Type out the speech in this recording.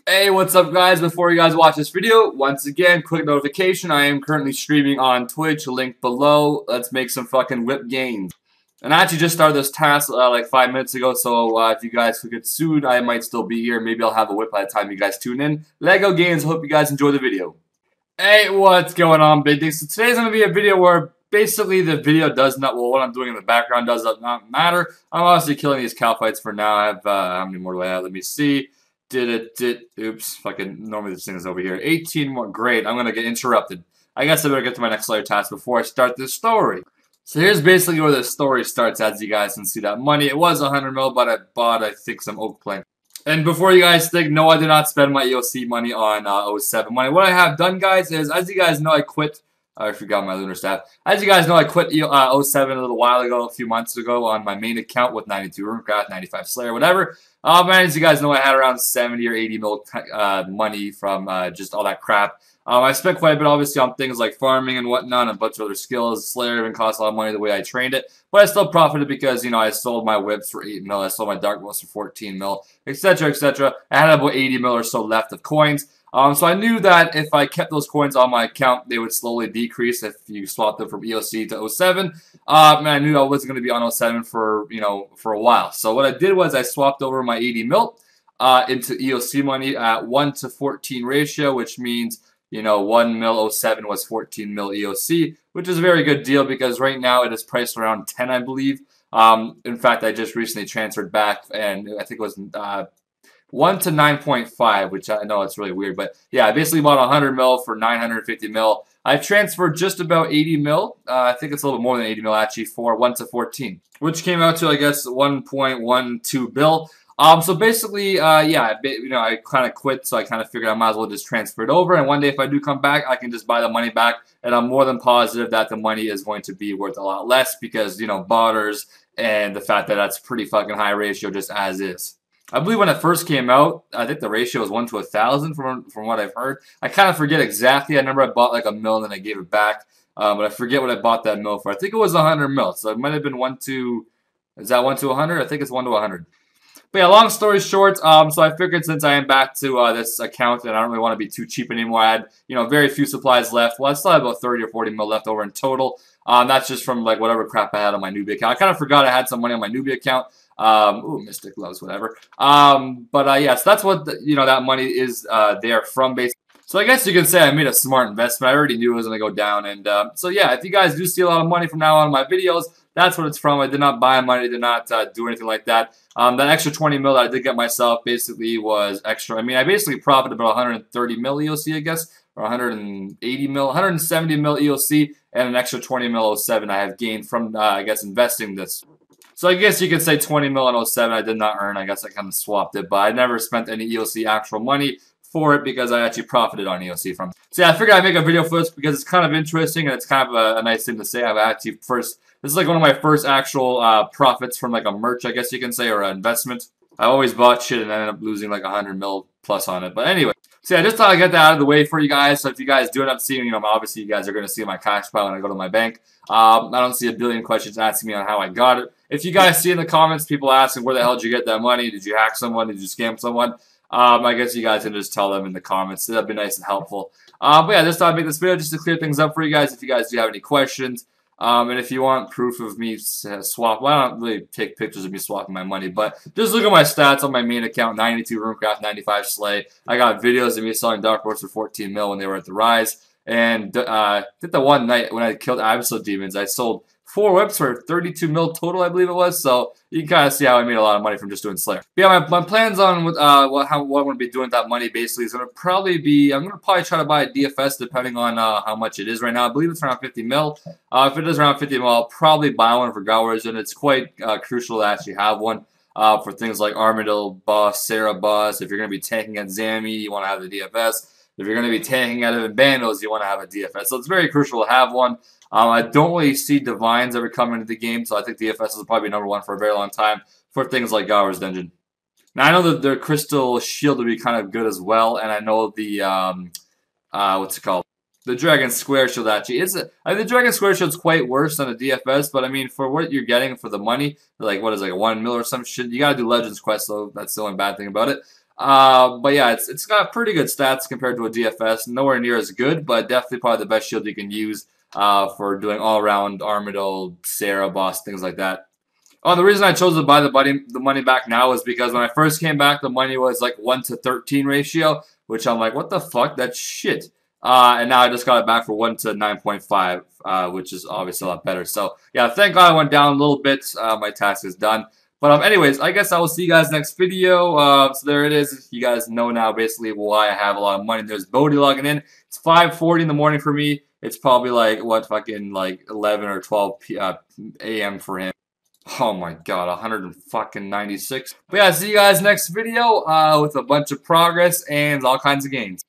Hey, what's up guys? Before you guys watch this video, once again, quick notification, I am currently streaming on Twitch, link below. Let's make some fucking whip gains. And I actually just started this task like 5 minutes ago, so if you guys could get sued, I might still be here. Maybe I'll have a whip by the time you guys tune in. Eoc Gainz, hope you guys enjoy the video. Hey, what's going on, big things? So today's going to be a video where basically the video does not, well, what I'm doing in the background does not matter. I'm obviously killing these cow fights for now. I have, how many more do I have? Let me see. Oops, fucking, normally this thing is over here. 18 more, great, I'm gonna get interrupted. I guess I better get to my next layer task before I start this story. So here's basically where the story starts, as you guys can see that money. It was 100 mil, but I bought, I think, some oak plank. And before you guys think, no, I did not spend my EOC money on 07 money. What I have done, guys, is, as you guys know, I quit. I forgot my lunar staff. As you guys know, I quit 07 a little while ago, a few months ago, on my main account with 92 Runecraft, 95 Slayer, whatever. As you guys know, I had around 70 or 80 mil money from just all that crap. I spent quite a bit, obviously, on things like farming and whatnot, and a bunch of other skills. Slayer even cost a lot of money the way I trained it, but I still profited because, you know, I sold my whips for 8 mil, I sold my dark bolts for 14 mil, etc., etc. I had about 80 mil or so left of coins. So I knew that if I kept those coins on my account, they would slowly decrease if you swapped them from EOC to 07. And I knew I wasn't going to be on 07 for, you know, for a while. So what I did was I swapped over my 80 mil into EOC money at 1:14 ratio, which means, you know, 1 mil 07 was 14 mil EOC, which is a very good deal because right now it is priced around 10, I believe. In fact, I just recently transferred back, and I think it was 1 to 9.5, which I know it's really weird, but yeah, I basically bought 100 mil for 950 mil. I transferred just about 80 mil. I think it's a little bit more than 80 mil actually for 1 to 14, which came out to, I guess, 1.12 bill. So basically, yeah, you know, I kind of quit, so I kind of figured I might as well just transfer it over, and one day if I do come back, I can just buy the money back, and I'm more than positive that the money is going to be worth a lot less because, you know, botters and the fact that that's pretty fucking high ratio just as is. I believe when it first came out, I think the ratio was 1 to 1,000 from what I've heard. I kind of forget exactly. I remember I bought like a mil and then I gave it back. But I forget what I bought that mil for. I think it was 100 mil. So it might have been 1 to, is that 1 to 100? I think it's 1 to 100. But yeah, long story short, so I figured since I am back to this account and I don't really want to be too cheap anymore, I had, you know, very few supplies left. Well, I still have about 30 or 40 mil left over in total. That's just from like whatever crap I had on my newbie account. I kind of forgot I had some money on my newbie account. Ooh, Mystic Loves, whatever. Yeah, so that's what, you know, that money is there from basically. So I guess you can say I made a smart investment. I already knew it was going to go down. And so yeah, if you guys do see a lot of money from now on in my videos, that's what it's from. I did not buy money, did not do anything like that. That extra 20 mil that I did get myself basically was extra. I mean, I basically profited about 130 mil EOC, I guess, or 180 mil, 170 mil EOC, and an extra 20 mil 07 I have gained from, I guess, investing this. So I guess you could say 20 mil in 07 I did not earn. I guess I kind of swapped it, but I never spent any EOC actual money for it because I actually profited on EOC from it. So yeah, I figured I'd make a video for this because it's kind of interesting and it's kind of a nice thing to say. I've actually this is like one of my first actual profits from like a merch, I guess you can say, or an investment. I always bought shit and ended up losing like 100 mil plus on it. But anyway, so yeah, I just thought I'd get that out of the way for you guys. So if you guys do end up seeing, you know, obviously you guys are going to see my cash pile when I go to my bank. I don't see a billion questions asking me on how I got it. If you guys see in the comments people asking where the hell did you get that money? Did you hack someone? Did you scam someone? I guess you guys can just tell them in the comments. That'd be nice and helpful. But yeah, just thought I'd make this video just to clear things up for you guys if you guys do have any questions. And if you want proof of me swap, well, I don't really take pictures of me swapping my money, but just look at my stats on my main account, 92 Runecraft, 95 Slay. I got videos of me selling Dark Horse for 14 mil when they were at the rise. And I think the one night when I killed Absolute Demons, I sold 4 whips for 32 mil total, I believe it was. So you can kind of see how I made a lot of money from just doing Slayer. But yeah, my plans on what I'm going to be doing with that money basically is going to probably be, I'm going to probably try to buy a DFS depending on how much it is right now. I believe it's around 50 mil. If it is around 50 mil, I'll probably buy one for Gowers, and it's quite crucial to actually have one for things like Armadillo Boss, Sarah Boss. If you're going to be tanking at Zammy, you want to have the DFS. If you're going to be tanking out of Bandos, you want to have a DFS. So it's very crucial to have one. I don't really see Divines ever come into the game, so I think DFS is probably #1 for a very long time for things like Gowers Dungeon. Now, I know that their Crystal Shield would be kind of good as well, and I know the, what's it called? The Dragon Square Shield actually is it. I mean, the Dragon Square Shield is quite worse than a DFS, but I mean, for what you're getting for the money, like what is like a 1 mil or some shit, you gotta do Legends Quest, so that's the only bad thing about it. But yeah, it's got pretty good stats compared to a DFS. Nowhere near as good, but definitely probably the best shield you can use for doing all-around Armadyl, Sarah, boss, things like that. Oh, the reason I chose to buy the money back now is because when I first came back, the money was like 1 to 13 ratio, which I'm like, what the fuck? That's shit. And now I just got it back for 1 to 9.5, which is obviously a lot better. So, yeah, thank God I went down a little bit. My task is done. But anyways, I guess I will see you guys next video. So there it is. You guys know now basically why I have a lot of money. There's Bodhi logging in. It's 5:40 in the morning for me. It's probably like, what, fucking like 11 or 12 a.m. for him. Oh my god, 196. But yeah, see you guys next video with a bunch of progress and all kinds of gains.